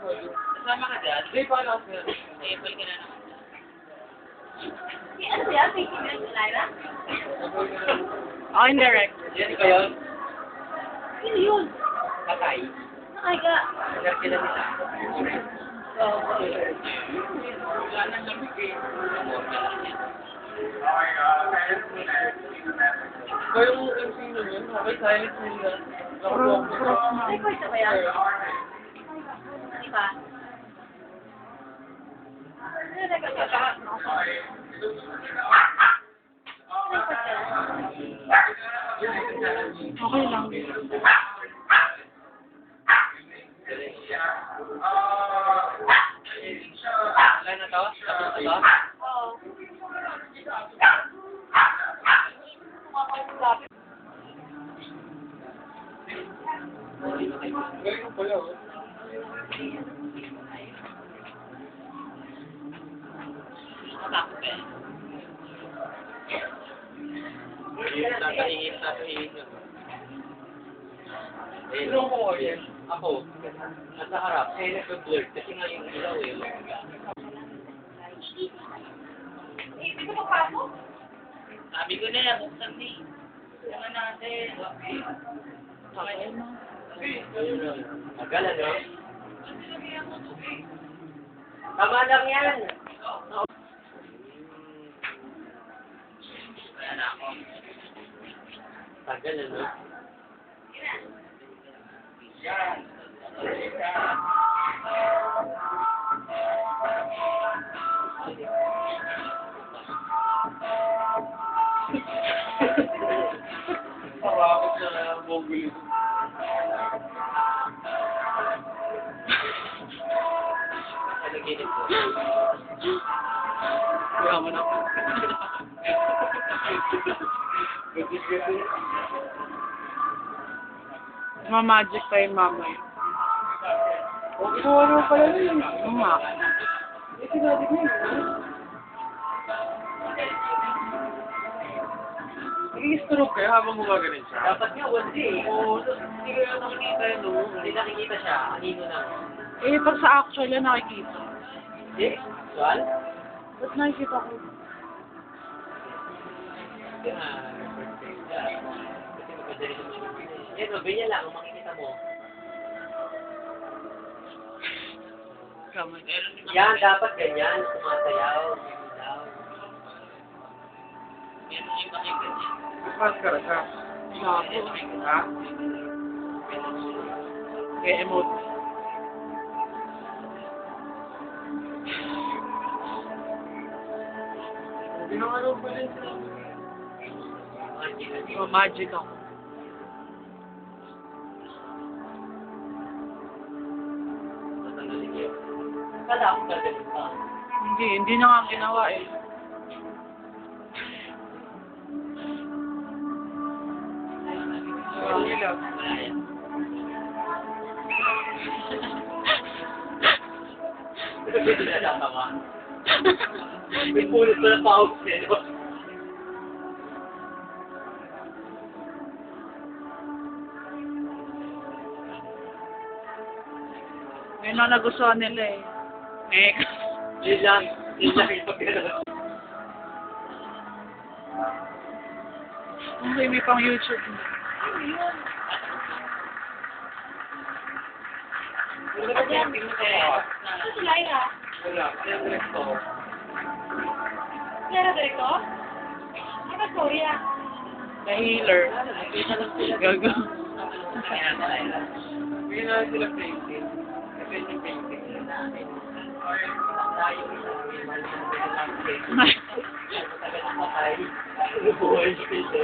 Kasama ka dyan? Hindi, paano ako yan? Table ka na naman. Ano ba yan? Fake news, Lyra? Oh, indirect. Yan ba yun? Sino yun? Patay. Nakaiga. Nagkakita nila. Wala nang lamig eh. Ikaw yung MC naman. Okay, silent nila. Record na ba yan? Diba? Record ka ba? Okay lang. Wala na to? Tapos na to? Oo. Galing ko pala, oh. Matakot eh. Tatahingin. Sino ko yan? Ako. Nasa harap. Nag-blur. Kasi nga yung ilaw eh. Hindi ko papasok. Sabi ko na yan. Buksan ni. Naman natin. Okay na. Magalan, no? Tama lang yan. Kaya na ako. Tagal, ano? Yan. Parakot na bogul. Panaginip ko. Kaya mo na. Ma-magic pa yung mama yun. Ano pala rin? Oo nga. Sinabi ko yun. Nag-i-stroke kayo habang gumaganin siya? Dapat nga, hindi eh. Oo, hindi ko yung nakikita yun, no? Hindi nakikita siya, kanino na. Eh, pag sa actual yan nakikita. Eh, actual? Ba't nakikita ko? Kasi nga, birthday siya. Kasi maganda rin naman siya. Yan, no, ganyan lang, kung makikita mo. Kamay. Yan, dapat ganyan, sumasayaw, sumilaw. Meron yung makikita niya. Maskara siya. Labo. Ha? Kaya emote. Hindi naman ano pa rin. Ma-magic ako. Kala ako gagaling pa. Hindi na nga ginawa eh. Hindi na tatawa. May pulit ko na pawag sa'yo. Yun ang nagustuhan nila eh. Next. Yun lang yung pagkala. Okay, may pang YouTube. Wala ka yung tingin ko. Si Lyra? Wala. Kaya direkto. Lyra Directo? Ano ba story ah? The healer. Gago. Hindi na sila painting. Kasi yung painting nila namin. Tayo matagal na patay. Buhay sila.